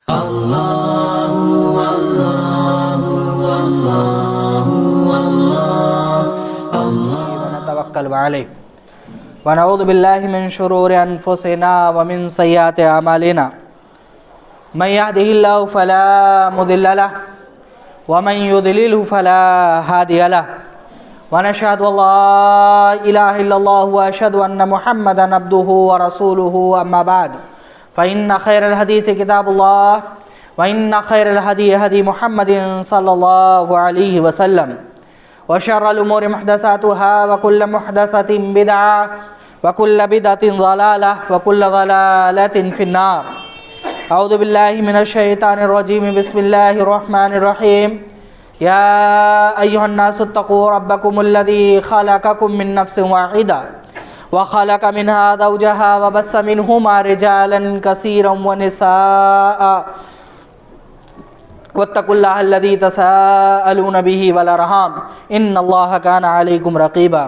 ونتوکل علیہ ونعوذ باللہ من شرور انفسنا ومن سیئات اعمالنا من يهده الله فلا مضل له ومن يضلله فلا هادي له ونشهد ان لا اله الا الله واشهد ان محمدا عبده ورسوله اما بعد فان خير الحديث كتاب الله وان خير الهدي هدي محمد صلى الله عليه وسلم وشر الامور محدثاتها وكل محدثة بدعة وكل بدعة ضلالة وكل ضلالة في النار. اعوذ باللہ من الشیطان الرجیم. بسم اللہ الرحمن الرحیم. یا ایہا الناس اتقوا ربکم الذی خلقکم من نفس واحدہ وخلق منها زوجها وبث منہما رجالا کثیرا ونساء واتقوا اللہ الذی تساءلون به والارحام ان اللہ کان علیکم رقیبا.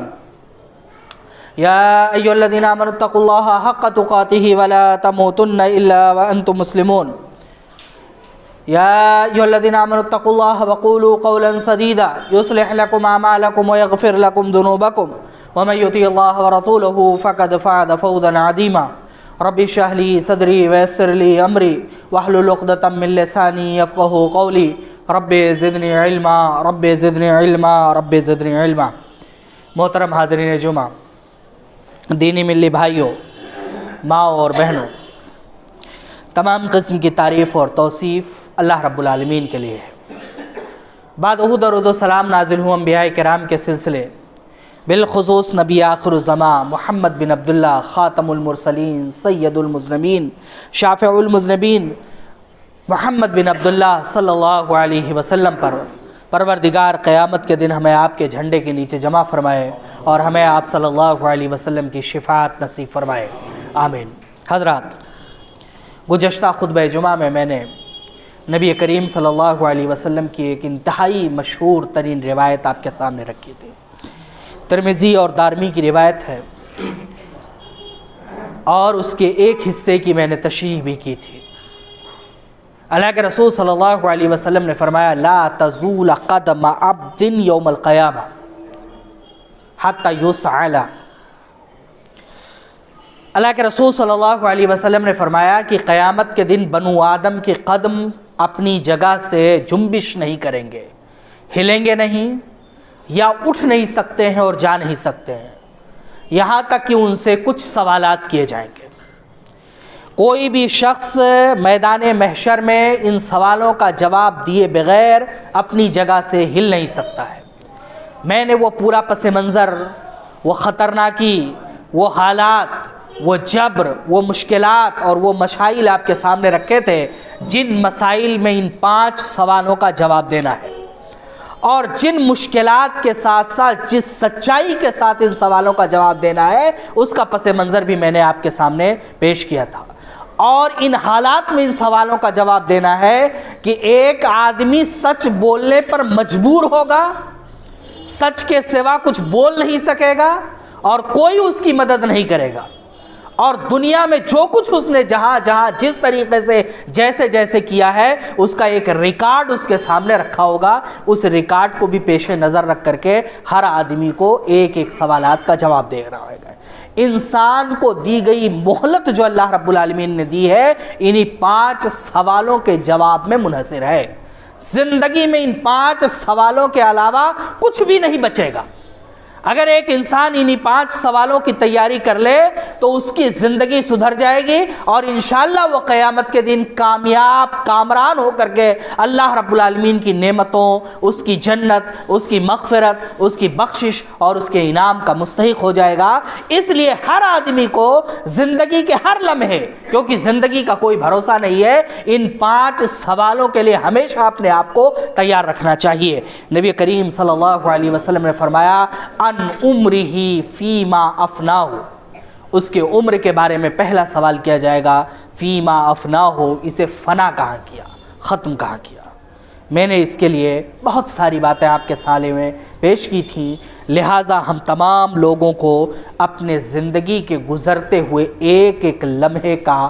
یا ایھا الذین آمنوا اتقوا اللہ حق تقاتہ ولا تموتن الا وانتم مسلمون. یا ایھا الذین آمنوا اتقوا اللہ وقولوا قولا سدیدا یصلح لکم اعمالکم ویغفر لکم ذنوبکم ومن یطع اللہ ورسولہ فقد فاز فوزا عظیما. رب اشرح لی صدری ویسر لی امری واحلل عقدۃ من لسانی یفقہوا قولی. رب زدنی علما رب زدنی علما رب زدنی علما. محترم حاضرین جمعہ، دینی ملی بھائیوں، ماں اور بہنوں، تمام قسم کی تعریف اور توصیف اللہ رب العالمین کے لیے ہے. بعد درود و سلام نازل ہوں انبیاء کرام کے سلسلے، بالخصوص نبی آخر الزمان محمد بن عبداللہ خاتم المرسلین سید المذنبین شافع المذنبین محمد بن عبداللہ صلی اللہ علیہ وسلم پر. پروردگار قیامت کے دن ہمیں آپ کے جھنڈے کے نیچے جمع فرمائے اور ہمیں آپ صلی اللہ علیہ وسلم کی شفاعت نصیب فرمائے، آمین. حضرات، گزشتہ خطبہ جمعہ میں نے نبی کریم صلی اللہ علیہ وسلم کی ایک انتہائی مشہور ترین روایت آپ کے سامنے رکھی تھی. ترمذی اور دارمی کی روایت ہے اور اس کے ایک حصے کی میں نے تشریح بھی کی تھی. اللہ کے رسول صلی اللہ علیہ وسلم نے فرمایا لا تزول قدم عبد یوم القیامہ حتی یسأل. اللہ کے رسول صلی اللہ علیہ وسلم نے فرمایا کہ قیامت کے دن بنو آدم کے قدم اپنی جگہ سے جنبش نہیں کریں گے، ہلیں گے نہیں، یا اٹھ نہیں سکتے ہیں اور جا نہیں سکتے ہیں، یہاں تک کہ ان سے کچھ سوالات کیے جائیں گے. کوئی بھی شخص میدان محشر میں ان سوالوں کا جواب دیے بغیر اپنی جگہ سے ہل نہیں سکتا ہے. میں نے وہ پورا پس منظر، وہ خطرناکی، وہ حالات، وہ جبر، وہ مشکلات اور وہ مسائل آپ کے سامنے رکھے تھے جن مسائل میں ان 5 سوالوں کا جواب دینا ہے، اور جن مشکلات کے ساتھ ساتھ جس سچائی کے ساتھ ان سوالوں کا جواب دینا ہے اس کا پس منظر بھی میں نے آپ کے سامنے پیش کیا تھا. اور ان حالات میں ان سوالوں کا جواب دینا ہے کہ ایک آدمی سچ بولنے پر مجبور ہوگا، سچ کے سوا کچھ بول نہیں سکے گا اور کوئی اس کی مدد نہیں کرے گا، اور دنیا میں جو کچھ اس نے جہاں جہاں جس طریقے سے جیسے جیسے کیا ہے اس کا ایک ریکارڈ اس کے سامنے رکھا ہوگا. اس ریکارڈ کو بھی پیش نظر رکھ کر کے ہر آدمی کو ایک ایک سوالات کا جواب دے رہا ہوگا. انسان کو دی گئی مہلت جو اللہ رب العالمین نے دی ہے انہی 5 سوالوں کے جواب میں منحصر ہے. زندگی میں ان 5 سوالوں کے علاوہ کچھ بھی نہیں بچے گا. اگر ایک انسان انہی 5 سوالوں کی تیاری کر لے تو اس کی زندگی سدھر جائے گی اور انشاءاللہ وہ قیامت کے دن کامیاب کامران ہو کر کے اللہ رب العالمین کی نعمتوں، اس کی جنت، اس کی مغفرت، اس کی بخشش اور اس کے انعام کا مستحق ہو جائے گا. اس لیے ہر آدمی کو زندگی کے ہر لمحے، کیونکہ زندگی کا کوئی بھروسہ نہیں ہے، ان 5 سوالوں کے لیے ہمیشہ اپنے آپ کو تیار رکھنا چاہیے. نبی کریم صلی اللہ علیہ وسلم نے فرمایا ان عمرہ فیما افناہ، اس کے عمر کے بارے میں پہلا سوال کیا جائے گا فیما افناہ، اسے فنا کہاں کیا، ختم کہاں کیا. میں نے اس کے لیے بہت ساری باتیں آپ کے سالے میں پیش کی تھیں، لہٰذا ہم تمام لوگوں کو اپنے زندگی کے گزرتے ہوئے ایک ایک لمحے کا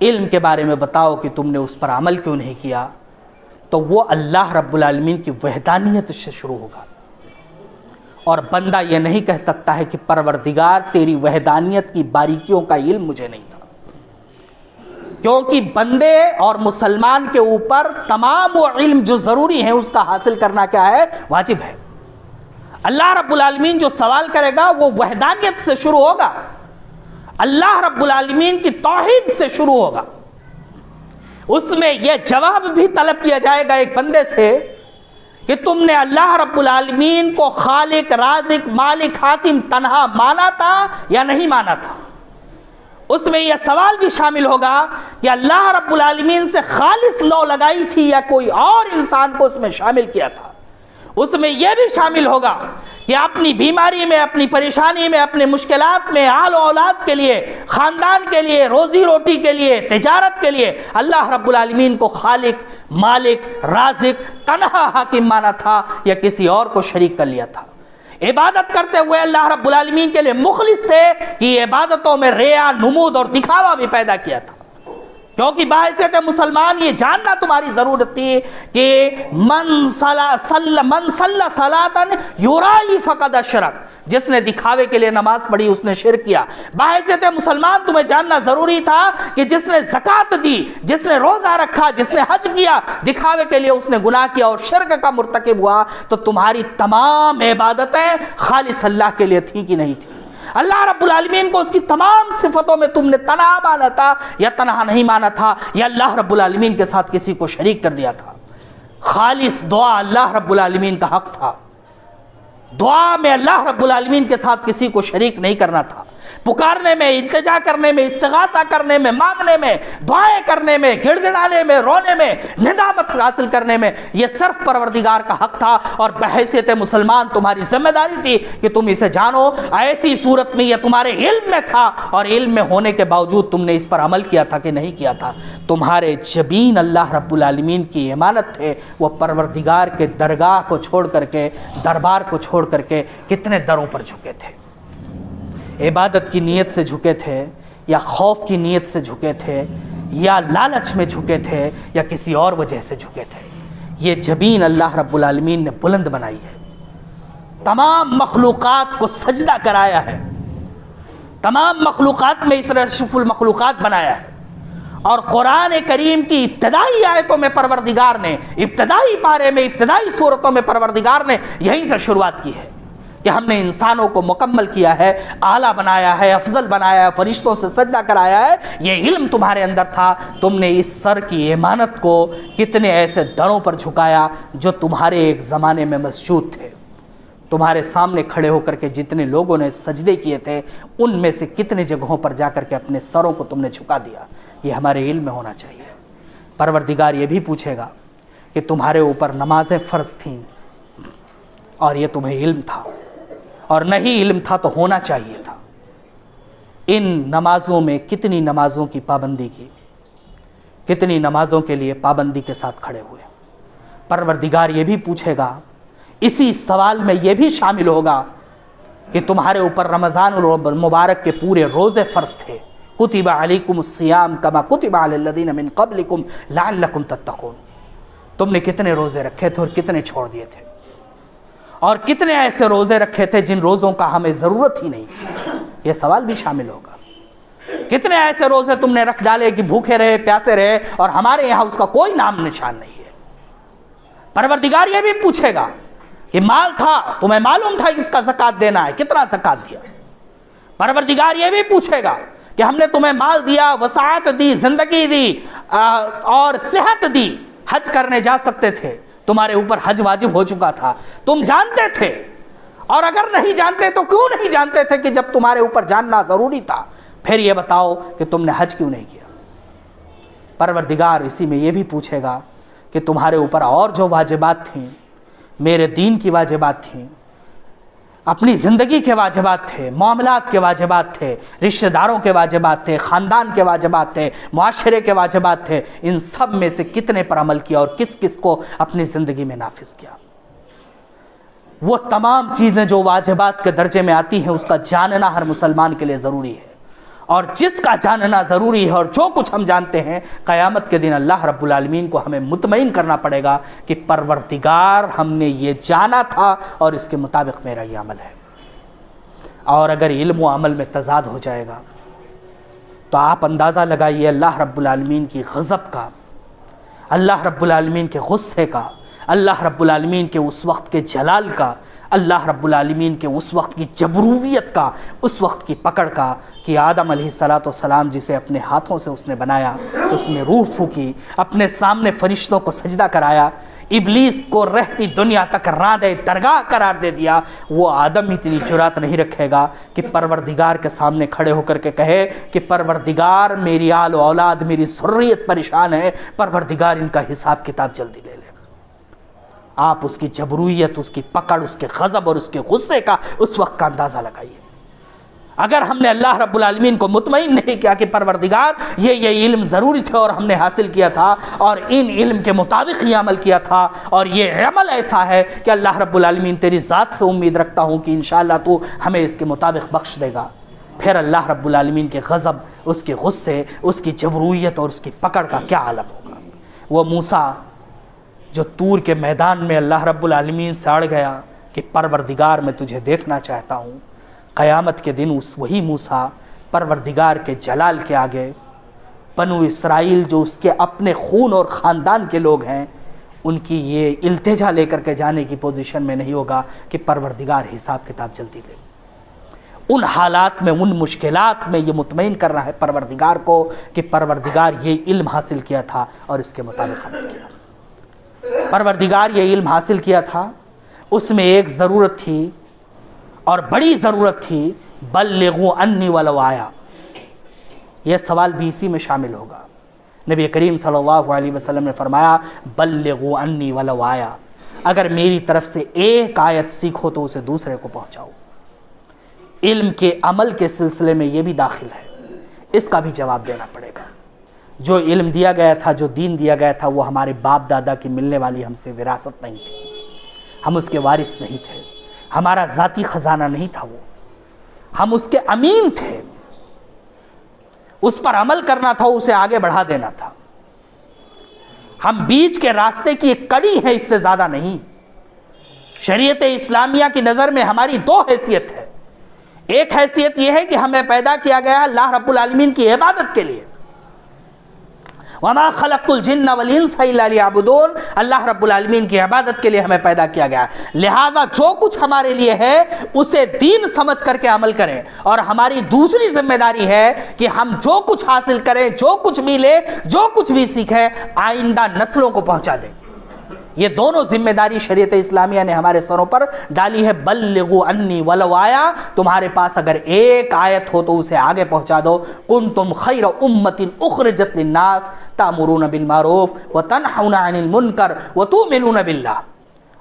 علم کے بارے میں بتاؤ کہ تم نے اس پر عمل کیوں نہیں کیا، تو وہ اللہ رب العالمین کی وحدانیت سے شروع ہوگا۔ اور بندہ یہ نہیں کہہ سکتا ہے کہ پروردگار تیری وحدانیت کی باریکیوں کا علم مجھے نہیں تھا، کیونکہ بندے اور مسلمان کے اوپر تمام وہ علم جو ضروری ہیں اس کا حاصل کرنا کیا ہے؟ واجب ہے۔ اللہ رب العالمین جو سوال کرے گا وہ وحدانیت سے شروع ہوگا، اللہ رب العالمین کی توحید سے شروع ہوگا۔ اس میں یہ جواب بھی طلب کیا جائے گا ایک بندے سے کہ تم نے اللہ رب العالمین کو خالق، رازق، مالک، حاکم تنہا مانا تھا یا نہیں مانا تھا۔ اس میں یہ سوال بھی شامل ہوگا کہ اللہ رب العالمین سے خالص لو لگائی تھی یا کوئی اور انسان کو اس میں شامل کیا تھا۔ اس میں یہ بھی شامل ہوگا کہ اپنی بیماری میں، اپنی پریشانی میں، اپنے مشکلات میں، آل و اولاد کے لیے، خاندان کے لیے، روزی روٹی کے لیے، تجارت کے لیے اللہ رب العالمین کو خالق، مالک، رازق، تنہا حاکم مانا تھا یا کسی اور کو شریک کر لیا تھا۔ عبادت کرتے ہوئے اللہ رب العالمین کے لیے مخلص تھے کہ عبادتوں میں ریا، نمود اور دکھاوا بھی پیدا کیا تھا، کیونکہ باعثیت مسلمان یہ جاننا تمہاری ضرورت تھی کہ من صلی صلاۃ یرائی فقد اشرک، جس نے دکھاوے کے لیے نماز پڑھی اس نے شرک کیا۔ باعثیت مسلمان تمہیں جاننا ضروری تھا کہ جس نے زکوٰۃ دی، جس نے روزہ رکھا، جس نے حج کیا، دکھاوے کے لیے اس نے گناہ کیا اور شرک کا مرتکب ہوا، تو تمہاری تمام عبادتیں خالص اللہ کے لیے تھیں کہ نہیں تھیں؟ اللہ رب العالمین کو اس کی تمام صفتوں میں تم نے تنہا مانا تھا یا تنہا نہیں مانا تھا، یا اللہ رب العالمین کے ساتھ کسی کو شریک کر دیا تھا؟ خالص دعا اللہ رب العالمین کا حق تھا، دعا میں اللہ رب العالمین کے ساتھ کسی کو شریک نہیں کرنا تھا۔ پکارنے میں، التجا کرنے میں، استغاثہ کرنے میں، مانگنے میں، دعائیں کرنے میں، گڑ گڑانے میں، رونے میں، ندامت حاصل کرنے میں، یہ صرف پروردگار کا حق تھا، اور بحیثیت مسلمان تمہاری ذمہ داری تھی کہ تم اسے جانو۔ ایسی صورت میں یہ تمہارے علم میں تھا، اور علم میں ہونے کے باوجود تم نے اس پر عمل کیا تھا کہ نہیں کیا تھا؟ تمہارے جبین اللہ رب العالمین کی امانت تھے، وہ پروردگار کے درگاہ کو چھوڑ کر کے، دربار کو چھوڑ کر کے کتنے دروں پر جھکے تھے؟ عبادت کی نیت سے جھکے تھے، یا خوف کی نیت سے جھکے تھے، یا لالچ میں جھکے تھے، یا کسی اور وجہ سے جھکے تھے؟ یہ جبین اللہ رب العالمین نے بلند بنائی ہے، تمام مخلوقات کو سجدہ کرایا ہے، تمام مخلوقات میں اس اشرف المخلوقات بنایا ہے۔ اور قرآن کریم کی ابتدائی آیتوں میں پروردگار نے، ابتدائی پارے میں، ابتدائی صورتوں میں پروردگار نے یہیں سے شروعات کی ہے کہ ہم نے انسانوں کو مکمل کیا ہے، اعلیٰ بنایا ہے، افضل بنایا ہے، فرشتوں سے سجدہ کرایا ہے۔ یہ علم تمہارے اندر تھا، تم نے اس سر کی امانت کو کتنے ایسے دروں پر جھکایا جو تمہارے ایک زمانے میں مسجود تھے۔ تمہارے سامنے کھڑے ہو کر کے جتنے لوگوں نے سجدے کیے تھے، ان میں سے کتنے جگہوں پر جا کر کے اپنے سروں کو تم نے جھکا دیا؟ یہ ہمارے علم میں ہونا چاہیے۔ پروردگار یہ بھی پوچھے گا کہ تمہارے اوپر نمازیں فرض تھیں اور یہ تمہیں علم تھا، اور نہیں علم تھا تو ہونا چاہیے تھا۔ ان نمازوں میں کتنی نمازوں کی پابندی کی، کتنی نمازوں کے لیے پابندی کے ساتھ کھڑے ہوئے؟ پروردگار یہ بھی پوچھے گا، اسی سوال میں یہ بھی شامل ہوگا کہ تمہارے اوپر رمضان المبارک کے پورے روزے فرض تھے، کتب علیکم الصیام کما کتب علی الذین من قبلکم لعلکم تتقون۔ تم نے کتنے روزے رکھے تھے اور کتنے چھوڑ دیے تھے؟ اور کتنے ایسے روزے رکھے تھے جن روزوں کا ہمیں ضرورت ہی نہیں تھی؟ یہ سوال بھی شامل ہوگا۔ کتنے ایسے روزے تم نے رکھ ڈالے کہ بھوکے رہے، پیاسے رہے، اور ہمارے یہاں اس کا کوئی نام نشان نہیں ہے؟ پروردگار یہ بھی پوچھے گا کہ مال تھا، تمہیں معلوم تھا اس کا زکوٰۃ دینا ہے، کتنا زکوٰۃ دیا؟ پروردگار یہ بھی پوچھے گا کہ ہم نے تمہیں مال دیا، وسعت دی، زندگی دی اور صحت دی، حج کرنے جا سکتے تھے، تمہارے اوپر حج واجب ہو چکا تھا، تم جانتے تھے، اور اگر نہیں جانتے تو کیوں نہیں جانتے تھے کہ جب تمہارے اوپر جاننا ضروری تھا؟ پھر یہ بتاؤ کہ تم نے حج کیوں نہیں کیا؟ پروردگار اسی میں یہ بھی پوچھے گا کہ تمہارے اوپر اور جو واجبات تھیں، میرے دین کی واجبات تھیں، اپنی زندگی کے واجبات تھے، معاملات کے واجبات تھے، رشتہ داروں کے واجبات تھے، خاندان کے واجبات تھے، معاشرے کے واجبات تھے، ان سب میں سے کتنے پر عمل کیا اور کس کس کو اپنی زندگی میں نافذ کیا؟ وہ تمام چیزیں جو واجبات کے درجے میں آتی ہیں، اس کا جاننا ہر مسلمان کے لیے ضروری ہے، اور جس کا جاننا ضروری ہے اور جو کچھ ہم جانتے ہیں، قیامت کے دن اللہ رب العالمین کو ہمیں مطمئن کرنا پڑے گا کہ پروردگار ہم نے یہ جانا تھا اور اس کے مطابق میرا یہ عمل ہے۔ اور اگر علم و عمل میں تضاد ہو جائے گا تو آپ اندازہ لگائیے اللہ رب العالمین کی غضب کا، اللہ رب العالمین کے غصے کا، اللہ رب العالمین کے اس وقت کے جلال کا، اللہ رب العالمین کے اس وقت کی جبروریت کا، اس وقت کی پکڑ کا، کہ آدم علیہ السلام جسے اپنے ہاتھوں سے اس نے بنایا، اس میں روح پھونکی، اپنے سامنے فرشتوں کو سجدہ کرایا، ابلیس کو رہتی دنیا تک راندِ درگاہ قرار دے دیا، وہ آدم اتنی جرات نہیں رکھے گا کہ پروردگار کے سامنے کھڑے ہو کر کے کہے کہ پروردگار میری آل و اولاد، میری ذریت پریشان ہے، پروردگار ان کا حساب کتاب جلدی لے لے۔ آپ اس کی جبروریت، اس کی پکڑ، اس کے غضب اور اس کے غصے کا اس وقت کا اندازہ لگائیے۔ اگر ہم نے اللہ رب العالمین کو مطمئن نہیں کیا کہ پروردگار یہ علم ضروری تھے اور ہم نے حاصل کیا تھا اور ان علم کے مطابق یہ عمل کیا تھا، اور یہ عمل ایسا ہے کہ اللہ رب العالمین تیری ذات سے امید رکھتا ہوں کہ انشاءاللہ تو ہمیں اس کے مطابق بخش دے گا، پھر اللہ رب العالمین کے غضب، اس کے غصے، اس کی جبروریت اور اس کی پکڑ کا کیا عالم ہوگا۔ وہ موسیٰ جو طور کے میدان میں اللہ رب العالمین سے اڑ گیا کہ پروردگار میں تجھے دیکھنا چاہتا ہوں، قیامت کے دن وہی موسیٰ پروردگار کے جلال کے آگے، بنو اسرائیل جو اس کے اپنے خون اور خاندان کے لوگ ہیں، ان کی یہ التجا لے کر کے جانے کی پوزیشن میں نہیں ہوگا کہ پروردگار حساب کتاب جلدی لے۔ ان حالات میں، ان مشکلات میں یہ مطمئن کرنا ہے پروردگار کو کہ پروردگار یہ علم حاصل کیا تھا اور اس کے مطابق عمل کیا۔ پروردگار یہ علم حاصل کیا تھا، اس میں ایک ضرورت تھی اور بڑی ضرورت تھی، بلغوا انی ولو آیا۔ یہ سوال بھی اسی میں شامل ہوگا۔ نبی کریم صلی اللہ علیہ وسلم نے فرمایا بلغوا انی ولو آیا، اگر میری طرف سے ایک آیت سیکھو تو اسے دوسرے کو پہنچاؤ۔ علم کے عمل کے سلسلے میں یہ بھی داخل ہے، اس کا بھی جواب دینا پڑے گا۔ جو علم دیا گیا تھا، جو دین دیا گیا تھا، وہ ہمارے باپ دادا کی ملنے والی ہم سے وراثت نہیں تھی، ہم اس کے وارث نہیں تھے، ہمارا ذاتی خزانہ نہیں تھا، وہ ہم اس کے امین تھے، اس پر عمل کرنا تھا، اسے آگے بڑھا دینا تھا۔ ہم بیچ کے راستے کی ایک کڑی ہے، اس سے زیادہ نہیں۔ شریعت اسلامیہ کی نظر میں ہماری دو حیثیت ہے۔ ایک حیثیت یہ ہے کہ ہمیں پیدا کیا گیا اللہ رب العالمین کی عبادت کے لیے، وَمَا خَلَقْتُ الْجِنَّ وَالْإِنسَ إِلَّا لِيَعْبُدُونَ، اللہ رب العالمین کی عبادت کے لیے ہمیں پیدا کیا گیا، لہٰذا جو کچھ ہمارے لیے ہے اسے دین سمجھ کر کے عمل کریں، اور ہماری دوسری ذمہ داری ہے کہ ہم جو کچھ حاصل کریں، جو کچھ بھی لیں، جو کچھ بھی سیکھیں، آئندہ نسلوں کو پہنچا دیں۔ یہ دونوں ذمہ داری شریعت اسلامیہ نے ہمارے سروں پر ڈالی ہے۔ بلغوا انی ولو آیا، تمہارے پاس اگر ایک آیت ہو تو اسے آگے پہنچا دو۔ کنتم خیر امۃ اخرجت للناس تأمرون بالمعروف وتنہون عن المنکر وتؤمنون باللہ۔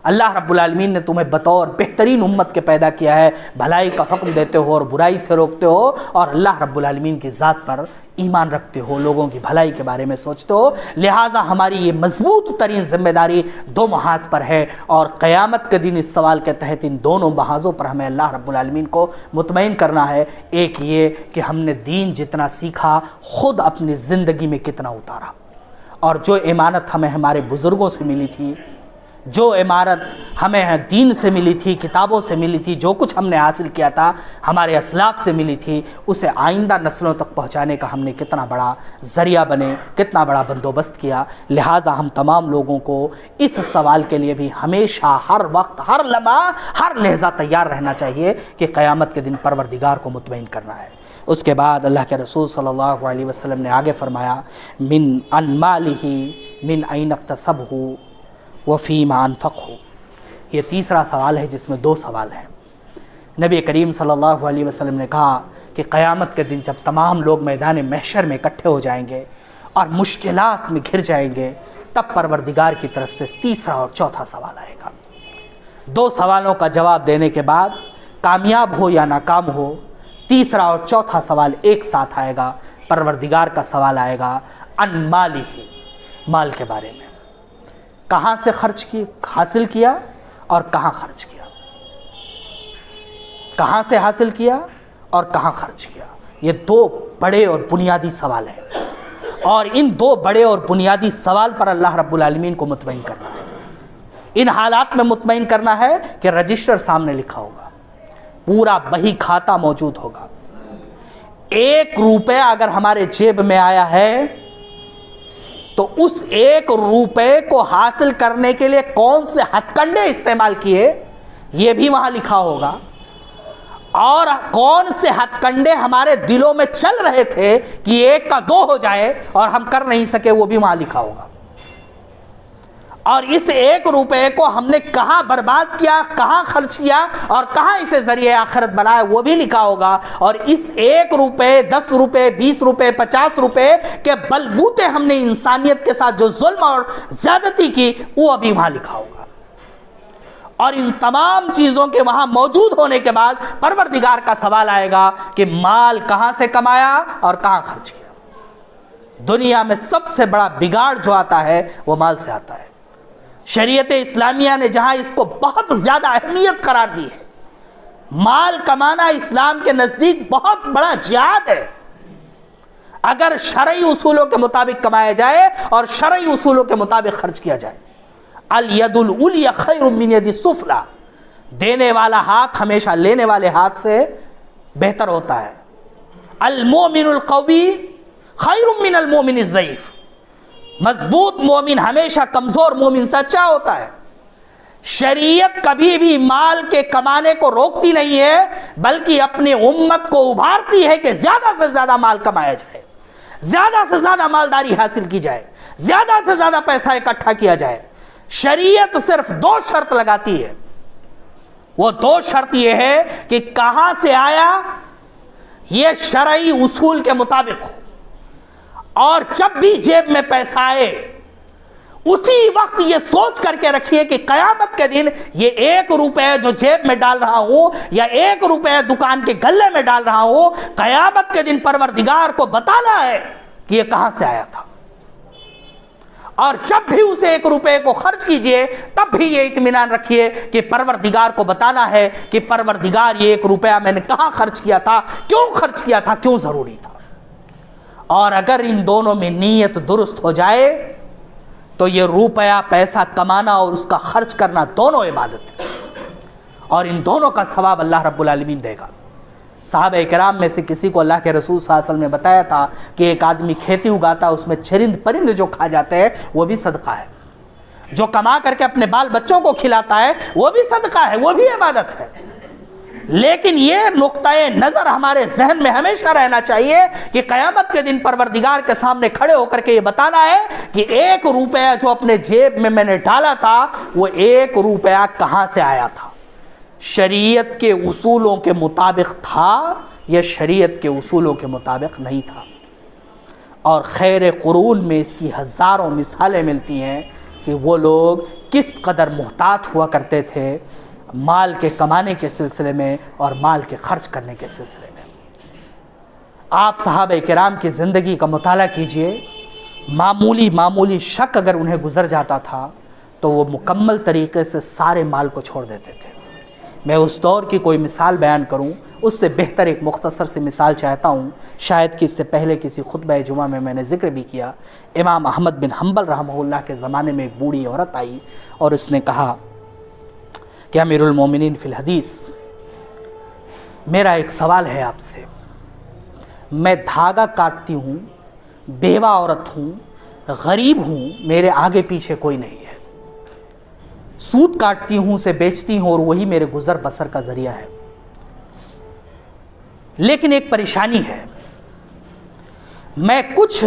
اللہ رب العالمین نے تمہیں بطور بہترین امت کے پیدا کیا ہے، بھلائی کا حکم دیتے ہو اور برائی سے روکتے ہو، اور اللہ رب العالمین کی ذات پر ایمان رکھتے ہو، لوگوں کی بھلائی کے بارے میں سوچتے ہو۔ لہٰذا ہماری یہ مضبوط ترین ذمہ داری دو محاذ پر ہے، اور قیامت کے دن اس سوال کے تحت ان دونوں محاذوں پر ہمیں اللہ رب العالمین کو مطمئن کرنا ہے۔ ایک یہ کہ ہم نے دین جتنا سیکھا خود اپنی زندگی میں کتنا اتارا، اور جو امانت ہمیں ہمارے بزرگوں سے ملی تھی، جو عمارت ہمیں دین سے ملی تھی، کتابوں سے ملی تھی، جو کچھ ہم نے حاصل کیا تھا، ہمارے اسلاف سے ملی تھی، اسے آئندہ نسلوں تک پہنچانے کا ہم نے کتنا بڑا ذریعہ بنے، کتنا بڑا بندوبست کیا۔ لہٰذا ہم تمام لوگوں کو اس سوال کے لیے بھی ہمیشہ، ہر وقت، ہر لمحہ، ہر لحظہ تیار رہنا چاہیے کہ قیامت کے دن پروردگار کو مطمئن کرنا ہے۔ اس کے بعد اللہ کے رسول صلی اللہ علیہ وسلم نے آگے فرمایا من عن مالہ من این اکتسبہ وفیما انفقہ۔ یہ تیسرا سوال ہے جس میں دو سوال ہیں۔ نبی کریم صلی اللہ علیہ وسلم نے کہا کہ قیامت کے دن جب تمام لوگ میدان محشر میں اکٹھے ہو جائیں گے اور مشکلات میں گھر جائیں گے، تب پروردگار کی طرف سے تیسرا اور چوتھا سوال آئے گا۔ دو سوالوں کا جواب دینے کے بعد کامیاب ہو یا ناکام ہو، تیسرا اور چوتھا سوال ایک ساتھ آئے گا۔ پروردگار کا سوال آئے گا ان مالہ، مال کے بارے میں، کہاں سے خرچ کی، حاصل کیا اور کہاں خرچ کیا، کہاں سے حاصل کیا اور کہاں خرچ کیا۔ یہ دو بڑے اور بنیادی سوال ہیں، اور ان دو بڑے اور بنیادی سوال پر اللہ رب العالمین کو مطمئن کرنا ہے۔ ان حالات میں مطمئن کرنا ہے کہ رجسٹر سامنے لکھا ہوگا، پورا بہی کھاتا موجود ہوگا، 1 روپے اگر ہمارے جیب میں آیا ہے تو اس 1 روپے کو حاصل کرنے کے لیے کون سے ہتھ کنڈے استعمال کیے یہ بھی وہاں لکھا ہوگا، اور کون سے ہتھ کنڈے ہمارے دلوں میں چل رہے تھے کہ 1 کا 2 ہو جائے اور ہم کر نہیں سکے وہ بھی وہاں لکھا ہوگا، اور اس 1 روپے کو ہم نے کہاں برباد کیا، کہاں خرچ کیا اور کہاں اسے ذریعہ آخرت بنایا وہ بھی لکھا ہوگا، اور اس 1 روپے 10 روپے 20 روپے 50 روپے کے بلبوتے ہم نے انسانیت کے ساتھ جو ظلم اور زیادتی کی وہ ابھی وہاں لکھا ہوگا۔ اور ان تمام چیزوں کے وہاں موجود ہونے کے بعد پروردگار کا سوال آئے گا کہ مال کہاں سے کمایا اور کہاں خرچ کیا۔ دنیا میں سب سے بڑا بگاڑ جو آتا ہے وہ مال سے آتا ہے۔ شریعت اسلامیہ نے جہاں اس کو بہت زیادہ اہمیت قرار دی ہے، مال کمانا اسلام کے نزدیک بہت بڑا جہاد ہے، اگر شرعی اصولوں کے مطابق کمایا جائے اور شرعی اصولوں کے مطابق خرچ کیا جائے۔ الید العلیٰ خیر من ید السفلیٰ، دینے والا ہاتھ ہمیشہ لینے والے ہاتھ سے بہتر ہوتا ہے۔ المومن القوی خیر من المومن الضعیف، مضبوط مومن ہمیشہ کمزور مومن سے اچھا ہوتا ہے۔ شریعت کبھی بھی مال کے کمانے کو روکتی نہیں ہے، بلکہ اپنی امت کو ابھارتی ہے کہ زیادہ سے زیادہ مال کمایا جائے، زیادہ سے زیادہ مالداری حاصل کی جائے، زیادہ سے زیادہ پیسہ اکٹھا کیا جائے۔ شریعت صرف 2 شرط لگاتی ہے، وہ 2 شرط یہ ہے کہ کہاں سے آیا یہ شرعی اصول کے مطابق ہو، اور جب بھی جیب میں پیسہ آئے اسی وقت یہ سوچ کر کے رکھیے کہ قیامت کے دن یہ 1 روپے جو جیب میں ڈال رہا ہوں یا 1 روپے دکان کے گلے میں ڈال رہا ہوں، قیامت کے دن پروردگار کو بتانا ہے کہ یہ کہاں سے آیا تھا۔ اور جب بھی اس 1 روپے کو خرچ کیجئے تب بھی یہ اطمینان رکھیے کہ پروردگار کو بتانا ہے کہ پروردگار یہ 1 روپیہ میں نے کہاں خرچ کیا تھا، کیوں خرچ کیا تھا، کیوں ضروری تھا۔ اور اگر ان دونوں میں نیت درست ہو جائے تو یہ روپیہ پیسہ کمانا اور اس کا خرچ کرنا دونوں عبادت ہے، اور ان دونوں کا ثواب اللہ رب العالمین دے گا۔ صحابہ کرام میں سے کسی کو اللہ کے رسول صلی اللہ علیہ وسلم نے بتایا تھا کہ ایک آدمی کھیتی اگاتا ہے، اس میں چرند پرند جو کھا جاتے ہیں وہ بھی صدقہ ہے، جو کما کر کے اپنے بال بچوں کو کھلاتا ہے وہ بھی صدقہ ہے، وہ بھی عبادت ہے۔ لیکن یہ نقطۂ نظر ہمارے ذہن میں ہمیشہ رہنا چاہیے کہ قیامت کے دن پروردگار کے سامنے کھڑے ہو کر کے یہ بتانا ہے کہ 1 روپیہ جو اپنے جیب میں نے ڈالا تھا وہ 1 روپیہ کہاں سے آیا تھا، شریعت کے اصولوں کے مطابق تھا یا شریعت کے اصولوں کے مطابق نہیں تھا۔ اور خیر قرون میں اس کی ہزاروں مثالیں ملتی ہیں کہ وہ لوگ کس قدر محتاط ہوا کرتے تھے مال کے کمانے کے سلسلے میں اور مال کے خرچ کرنے کے سلسلے میں۔ آپ صحابہ کرام کی زندگی کا مطالعہ کیجئے، معمولی شک اگر انہیں گزر جاتا تھا تو وہ مکمل طریقے سے سارے مال کو چھوڑ دیتے تھے۔ میں اس دور کی کوئی مثال بیان کروں اس سے بہتر ایک مختصر سی مثال چاہتا ہوں، شاید کہ اس سے پہلے کسی خطبہ جمعہ میں نے ذکر بھی کیا۔ امام احمد بن حنبل رحمہ اللہ کے زمانے میں ایک بوڑھی عورت آئی اور اس نے کہا کہ امیر المومنین فی الحدیث، میرا ایک سوال ہے آپ سے، میں دھاگا کاٹتی ہوں، بیوہ عورت ہوں، غریب ہوں، میرے آگے پیچھے کوئی نہیں ہے، سود کاٹتی ہوں، اسے بیچتی ہوں اور وہی میرے گزر بسر کا ذریعہ ہے، لیکن ایک پریشانی ہے، میں کچھ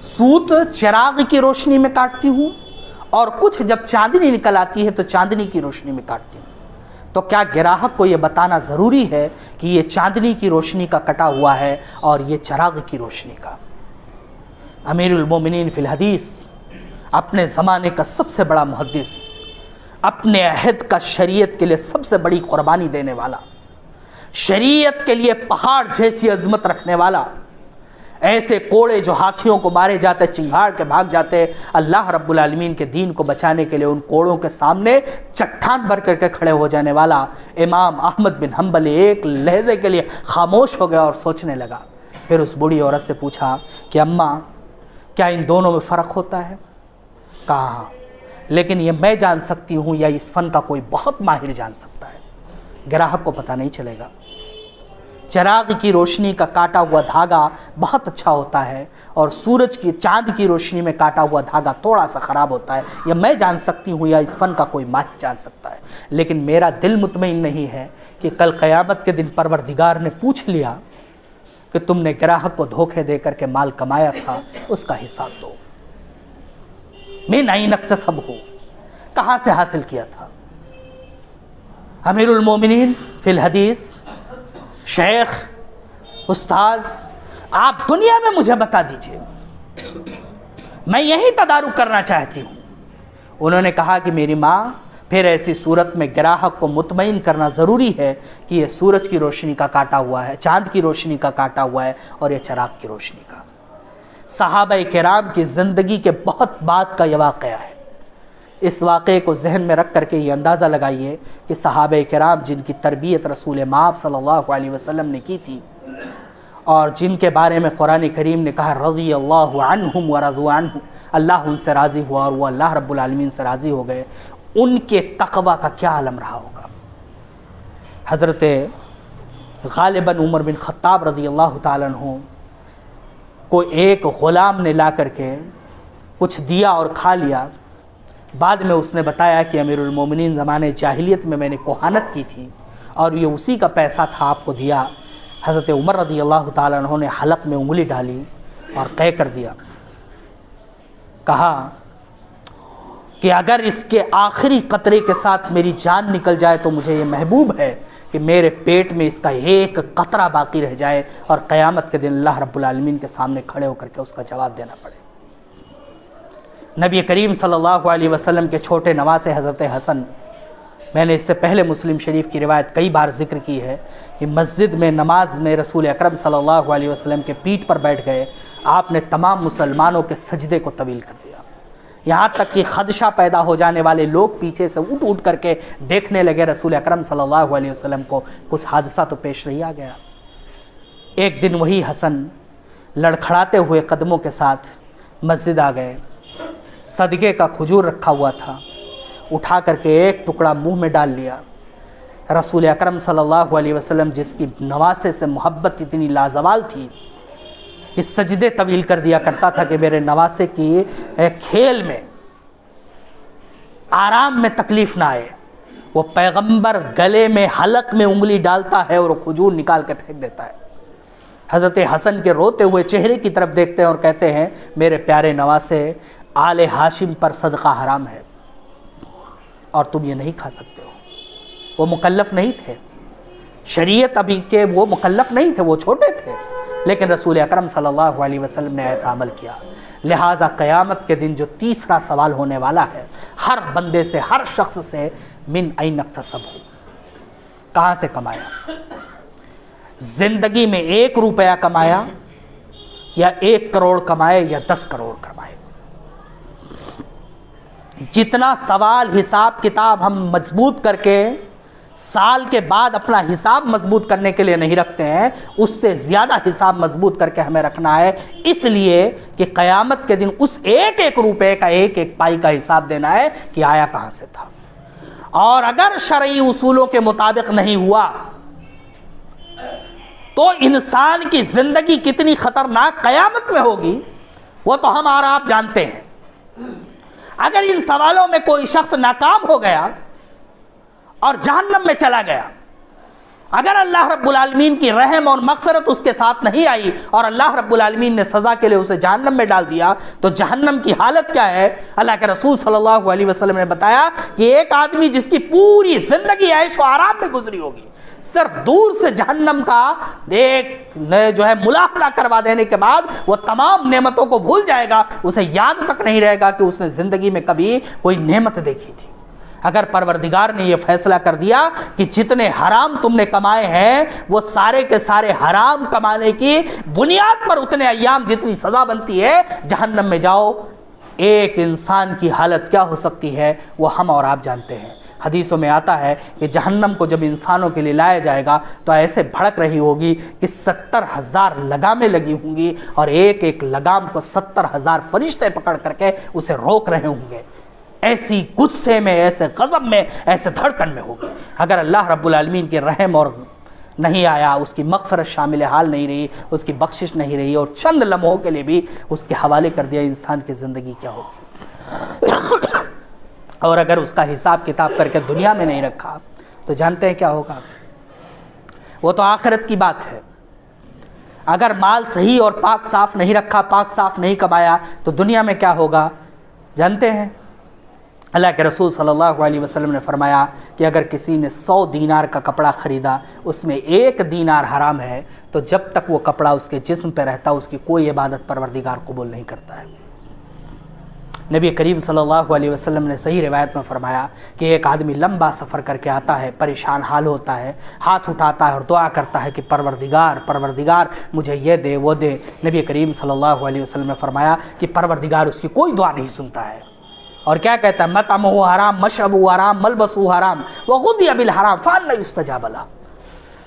سود چراغ کی روشنی میں کاٹتی ہوں اور کچھ جب چاندنی نکل آتی ہے تو چاندنی کی روشنی میں کاٹتی ہوں، تو کیا گراہک کو یہ بتانا ضروری ہے کہ یہ چاندنی کی روشنی کا کٹا ہوا ہے اور یہ چراغ کی روشنی کا؟ امیر المومنین فی الحدیث، اپنے زمانے کا سب سے بڑا محدث، اپنے عہد کا شریعت کے لیے سب سے بڑی قربانی دینے والا، شریعت کے لیے پہاڑ جیسی عظمت رکھنے والا، ایسے کوڑے جو ہاتھیوں کو مارے جاتے، چنگھاڑ کے بھاگ جاتے، اللہ رب العالمین کے دین کو بچانے کے لیے ان کوڑوں کے سامنے چٹان بھر کر کے کھڑے ہو جانے والا امام احمد بن حنبل ایک لحظے کے لیے خاموش ہو گیا اور سوچنے لگا۔ پھر اس بوڑھی عورت سے پوچھا کہ اماں کیا ان دونوں میں فرق ہوتا ہے؟ کہا ہاں، لیکن یہ میں جان سکتی ہوں یا اس فن کا کوئی بہت ماہر جان سکتا ہے، گراہک کو پتہ نہیں چلے گا۔ چراغ کی روشنی کا کاٹا ہوا دھاگا بہت اچھا ہوتا ہے اور سورج کی چاند کی روشنی میں کاٹا ہوا دھاگا تھوڑا سا خراب ہوتا ہے، یہ میں جان سکتی ہوں یا اس فن کا کوئی ماہر جان سکتا ہے، لیکن میرا دل مطمئن نہیں ہے کہ کل قیامت کے دن پروردگار نے پوچھ لیا کہ تم نے گراہک کو دھوکے دے کر کے مال کمایا تھا، اس کا حساب دو۔ من این اکتسبہ، کہاں سے حاصل کیا تھا؟ امیر المومنین فی الحدیث، شیخ، استاذ، آپ دنیا میں مجھے بتا دیجئے، میں یہی تدارک کرنا چاہتی ہوں۔ انہوں نے کہا کہ میری ماں، پھر ایسی صورت میں گراہک کو مطمئن کرنا ضروری ہے کہ یہ سورج کی روشنی کا کاٹا ہوا ہے، چاند کی روشنی کا کاٹا ہوا ہے اور یہ چراغ کی روشنی کا۔ صحابہ کرام کی زندگی کے بہت بعد کا یہ واقعہ ہے۔ اس واقعے کو ذہن میں رکھ کر کے یہ اندازہ لگائیے کہ صحابہ کرام جن کی تربیت رسول مآب صلی اللہ علیہ وسلم نے کی تھی اور جن کے بارے میں قرآن کریم نے کہا رضی اللہ عنہم ورضوا عنہ، اللہ ان سے راضی ہوا اور وہ اللہ رب العالمین سے راضی ہو گئے، ان کے تقوی کا کیا عالم رہا ہوگا۔ حضرت غالباً عمر بن خطاب رضی اللہ تعالیٰ عنہ کو ایک غلام نے لا کر کے کچھ دیا اور کھا لیا، بعد میں اس نے بتایا کہ امیر المومنین زمانے جاہلیت میں نے کوہانت کی تھی اور یہ اسی کا پیسہ تھا، آپ کو دیا۔ حضرت عمر رضی اللہ تعالیٰ عنہ نے حلق میں انگلی ڈالی اور قے کر دیا، کہا کہ اگر اس کے آخری قطرے کے ساتھ میری جان نکل جائے تو مجھے یہ محبوب ہے کہ میرے پیٹ میں اس کا ایک قطرہ باقی رہ جائے اور قیامت کے دن اللہ رب العالمین کے سامنے کھڑے ہو کر کے اس کا جواب دینا پڑے۔ نبی کریم صلی اللہ علیہ وسلم کے چھوٹے نواسے حضرت حسن، میں نے اس سے پہلے مسلم شریف کی روایت کئی بار ذکر کی ہے کہ مسجد میں نماز میں رسول اکرم صلی اللہ علیہ وسلم کے پیٹھ پر بیٹھ گئے، آپ نے تمام مسلمانوں کے سجدے کو طویل کر دیا، یہاں تک کہ خدشہ پیدا ہو جانے والے لوگ پیچھے سے اٹھ اٹھ کر کے دیکھنے لگے رسول اکرم صلی اللہ علیہ وسلم کو، کچھ حادثہ تو پیش نہیں آ گیا۔ ایک دن وہی حسن لڑکھڑاتے ہوئے قدموں کے ساتھ مسجد آ گئے، صدقے کا کھجور رکھا ہوا تھا، اٹھا کر کے ایک ٹکڑا منہ میں ڈال لیا۔ رسول اکرم صلی اللہ علیہ وسلم جس کی نواسے سے محبت اتنی لازوال تھی کہ سجدے طویل کر دیا کرتا تھا کہ میرے نواسے کی کھیل میں، آرام میں تکلیف نہ آئے، وہ پیغمبر گلے میں حلق میں انگلی ڈالتا ہے اور وہ کھجور نکال کے پھینک دیتا ہے۔ حضرت حسن کے روتے ہوئے چہرے کی طرف دیکھتے ہیں اور کہتے ہیں میرے پیارے نواسے، آل ہاشم پر صدقہ حرام ہے اور تم یہ نہیں کھا سکتے ہو۔ وہ مکلف نہیں تھے، شریعت ابھی کے وہ مکلف نہیں تھے، وہ چھوٹے تھے، لیکن رسول اکرم صلی اللہ علیہ وسلم نے ایسا عمل کیا۔ لہٰذا قیامت کے دن جو تیسرا سوال ہونے والا ہے ہر بندے سے، ہر شخص سے، من این اکتسبہ، کہاں سے کمایا؟ زندگی میں 1 روپیہ کمایا یا 1 کروڑ کمائے یا 10 کروڑ کمائے؟ جتنا سوال حساب کتاب ہم مضبوط کر کے سال کے بعد اپنا حساب مضبوط کرنے کے لیے نہیں رکھتے ہیں، اس سے زیادہ حساب مضبوط کر کے ہمیں رکھنا ہے، اس لیے کہ قیامت کے دن اس 1 روپے کا 1 پائی کا حساب دینا ہے کہ آیا کہاں سے تھا۔ اور اگر شرعی اصولوں کے مطابق نہیں ہوا تو انسان کی زندگی کتنی خطرناک قیامت میں ہوگی وہ تو ہم اور آپ جانتے ہیں۔ اگر ان سوالوں میں کوئی شخص ناکام ہو گیا اور جہنم میں چلا گیا، اگر اللہ رب العالمین کی رحم اور مغفرت اس کے ساتھ نہیں آئی اور اللہ رب العالمین نے سزا کے لیے اسے جہنم میں ڈال دیا، تو جہنم کی حالت کیا ہے؟ اللہ کے رسول صلی اللہ علیہ وسلم نے بتایا کہ ایک آدمی جس کی پوری زندگی عیش و آرام میں گزری ہوگی، صرف دور سے جہنم کا ایک ملاحظہ کروا دینے کے بعد وہ تمام نعمتوں کو بھول جائے گا، اسے یاد تک نہیں رہے گا کہ اس نے زندگی میں کبھی کوئی نعمت دیکھی تھی۔ اگر پروردگار نے یہ فیصلہ کر دیا کہ جتنے حرام تم نے کمائے ہیں وہ سارے کے سارے حرام کمانے کی بنیاد پر اتنے ایام جتنی سزا بنتی ہے جہنم میں جاؤ، ایک انسان کی حالت کیا ہو سکتی ہے وہ ہم اور آپ جانتے ہیں۔ حدیثوں میں آتا ہے کہ جہنم کو جب انسانوں کے لیے لایا جائے گا تو ایسے بھڑک رہی ہوگی کہ 70,000 لگامیں لگی ہوں گی، اور ایک ایک لگام کو 70,000 فرشتے پکڑ کر کے اسے روک رہے ہوں گے۔ ایسی غصے میں، ایسے غضب میں، ایسے دھڑکن میں ہوگی۔ اگر اللہ رب العالمین کے رحم اور نہیں آیا، اس کی مغفرت شامل حال نہیں رہی، اس کی بخشش نہیں رہی، اور چند لمحوں کے لیے بھی اس کے حوالے کر دیا، انسان کی زندگی کیا ہوگی؟ اور اگر اس کا حساب کتاب کر کے دنیا میں نہیں رکھا تو جانتے ہیں کیا ہوگا؟ وہ تو آخرت کی بات ہے۔ اگر مال صحیح اور پاک صاف نہیں رکھا، پاک صاف نہیں کمایا تو دنیا میں کیا ہوگا جانتے ہیں؟ اللہ کے رسول صلی اللہ علیہ وسلم نے فرمایا کہ اگر کسی نے 100 دینار کا کپڑا خریدا، اس میں 1 دینار حرام ہے، تو جب تک وہ کپڑا اس کے جسم پہ رہتا اس کی کوئی عبادت پروردگار قبول نہیں کرتا ہے۔ نبی کریم صلی اللہ علیہ وسلم نے صحیح روایت میں فرمایا کہ ایک آدمی لمبا سفر کر کے آتا ہے، پریشان حال ہوتا ہے، ہاتھ اٹھاتا ہے اور دعا کرتا ہے کہ پروردگار مجھے یہ دے وہ دے۔ نبی کریم صلی اللہ علیہ وسلم نے فرمایا کہ پروردگار اس کی کوئی دعا نہیں سنتا ہے، اور کیا کہتا ہے؟ مطعمہ حرام، مشربہ حرام، ملبسہ حرام، وغذی بالحرام فأنی یستجاب لہ۔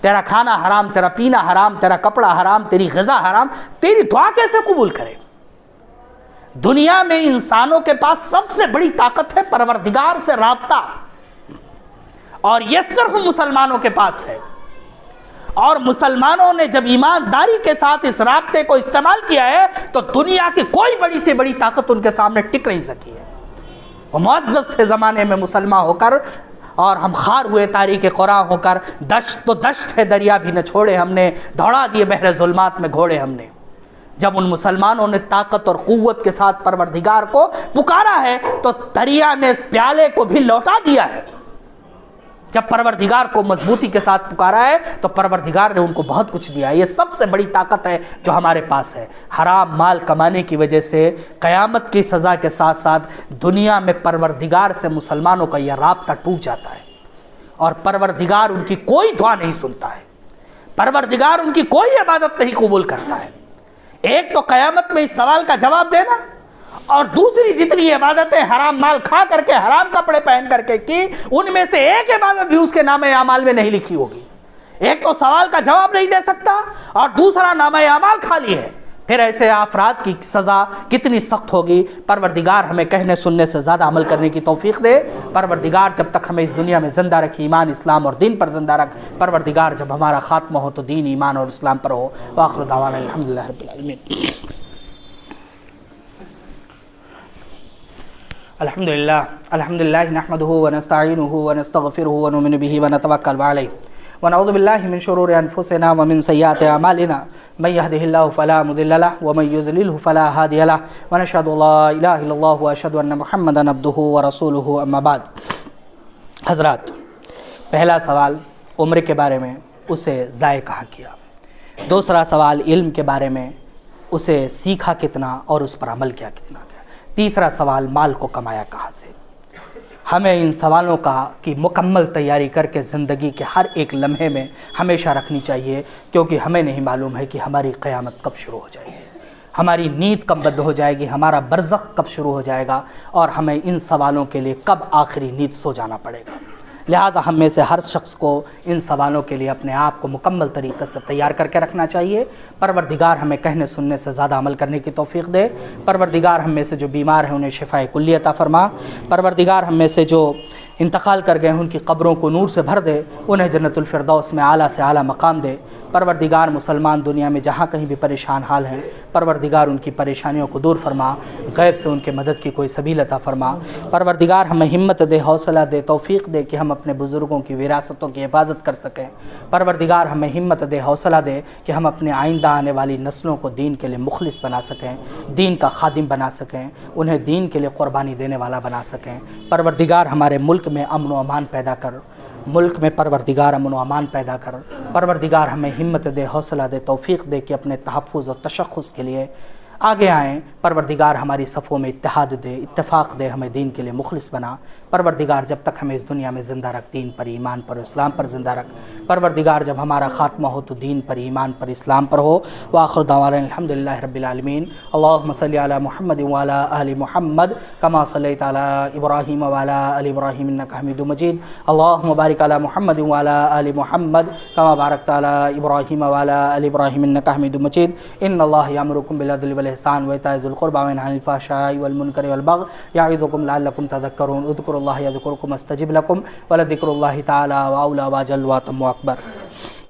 تیرا کھانا حرام، تیرا پینا حرام، تیرا کپڑا حرام، تیری غذا حرام، تیری دعا کیسے قبول کرے؟ دنیا میں انسانوں کے پاس سب سے بڑی طاقت ہے پروردگار سے رابطہ، اور یہ صرف مسلمانوں کے پاس ہے، اور مسلمانوں نے جب ایمانداری کے ساتھ اس رابطے کو استعمال کیا ہے تو دنیا کی کوئی بڑی سے بڑی طاقت ان کے سامنے ٹک نہیں سکی ہے۔ وہ معزز تھے زمانے میں مسلمان ہو کر، اور ہم خار ہوئے تاریخ قرآن ہو کر، دشت تو دشت ہے دریا بھی نہ چھوڑے ہم نے، دوڑا دیے بحر ظلمات میں گھوڑے ہم نے۔ جب ان مسلمانوں نے طاقت اور قوت کے ساتھ پروردگار کو پکارا ہے تو دریا نے پیالے کو بھی لوٹا دیا ہے۔ جب پروردگار کو مضبوطی کے ساتھ پکارا ہے تو پروردگار نے ان کو بہت کچھ دیا ہے۔ یہ سب سے بڑی طاقت ہے جو ہمارے پاس ہے۔ حرام مال کمانے کی وجہ سے قیامت کی سزا کے ساتھ ساتھ دنیا میں پروردگار سے مسلمانوں کا یہ رابطہ ٹوٹ جاتا ہے، اور پروردگار ان کی کوئی دعا نہیں سنتا ہے، پروردگار ان کی کوئی عبادت نہیں قبول کرتا ہے۔ ایک تو قیامت میں اس سوال کا جواب دینا، اور دوسری جتنی عبادتیں حرام مال کھا کر کے، حرام کپڑے پہن کر کے کی، ان میں سے ایک عبادت بھی اس کے نامہ اعمال میں نہیں لکھی ہوگی۔ ایک تو سوال کا جواب نہیں دے سکتا، اور دوسرا نامہ اعمال خالی ہے۔ پھر ایسے افراد کی سزا کتنی سخت ہوگی۔ پروردگار ہمیں کہنے سننے سے زیادہ عمل کرنے کی توفیق دے۔ پروردگار جب تک ہمیں اس دنیا میں زندہ رکھی، ایمان اسلام اور دین پر زندہ رکھ۔ پروردگار جب ہمارا خاتمہ ہو تو دین ایمان اور اسلام پر ہو۔ وآخر دعوانا الحمدللہ رب العالمین۔ الحمدللہ نحمدہ ونستعینہ ونستغفرہ ونؤمن بہ ونتوکل علیہ ونعوذ باللہ من شرور انفسنا ومن سیئات اعمالنا من یہدہ اللہ فلا مضل لہ ومن یضللہ فلا ہادی لہ ونشہد ان لا الہ الا اللہ واشہد ان محمدا عبدہ ورسولہ اما بعد۔ حضرات، پہلا سوال عمر کے بارے میں، اسے ضائع کہاں کیا؟ دوسرا سوال علم کے بارے میں، اسے سیکھا کتنا اور اس پر عمل کیا کتنا کیا؟ تیسرا سوال مال کو کمایا کہاں سے؟ ہمیں ان سوالوں کی مکمل تیاری کر کے زندگی کے ہر ایک لمحے میں ہمیشہ رکھنی چاہیے، کیونکہ ہمیں نہیں معلوم ہے کہ ہماری قیامت کب شروع ہو جائے گی، ہماری نیند کب بند ہو جائے گی، ہمارا برزخ کب شروع ہو جائے گا، اور ہمیں ان سوالوں کے لیے کب آخری نیند سو جانا پڑے گا۔ لہٰذا ہم میں سے ہر شخص کو ان سوالوں کے لیے اپنے آپ کو مکمل طریقے سے تیار کر کے رکھنا چاہیے۔ پروردگار ہمیں کہنے سننے سے زیادہ عمل کرنے کی توفیق دے۔ پروردگار ہم میں سے جو بیمار ہیں انہیں شفائے کلی عطا فرما۔ پروردگار ہم میں سے جو انتقال کر گئے ہیں ان کی قبروں کو نور سے بھر دے، انہیں جنت الفردوس میں اعلیٰ سے اعلیٰ مقام دے۔ پروردگار مسلمان دنیا میں جہاں کہیں بھی پریشان حال ہیں، پروردگار ان کی پریشانیوں کو دور فرما، غیب سے ان کے مدد کی کوئی سبیل عطا فرما۔ پروردگار ہمیں ہمت دے، حوصلہ دے، توفیق دے کہ ہم اپنے بزرگوں کی وراثتوں کی حفاظت کر سکیں۔ پروردگار ہمیں ہمت دے، حوصلہ دے کہ ہم اپنے آئندہ آنے والی نسلوں کو دین کے لیے مخلص بنا سکیں، دین کا خادم بنا سکیں، انہیں دین کے لیے قربانی دینے والا بنا سکیں۔ پروردگار ہمارے ملک میں امن و امان پیدا کر، ملک میں پروردگار امن و امان پیدا کر۔ پروردگار ہمیں ہمت دے، حوصلہ دے، توفیق دے کہ اپنے تحفظ اور تشخص کے لیے آگے آئیں، پروردگار ہماری صفوں میں اتحاد دے، اتفاق دے، ہمیں دین کے لیے مخلص بنا۔ پروردگار جب تک ہمیں اس دنیا میں زندہ رکھ، دین پر، ایمان پر، اسلام پر زندہ رکھ۔ پروردگار جب ہمارا خاتمہ ہو تو دین پر، ایمان پر، اسلام پر ہو۔ وآخر دعوانا الحمدللہ رب العالمین۔ اللہم صلی علی محمد وعلی آل محمد کما صلیت علی ابراہیم وعلی آل ابراہیم انک حمید مجید۔ اللہم بارک علی محمد وعلی آل محمد کما بارکت علی ابراہیم وعلی آل ابراہیم انک حمید مجید۔ ان اللہ یامرکم بالعدل والإحسان وإيتاء ذی القربى وینہی عن الفحشاء والمنکر والبغی یعظکم لعلکم تذکرون۔ اذکروا اللہ یذکرکم واستجب لکم ولذکر اللہ تعالی وأولی وأجل وأتم وأکبر۔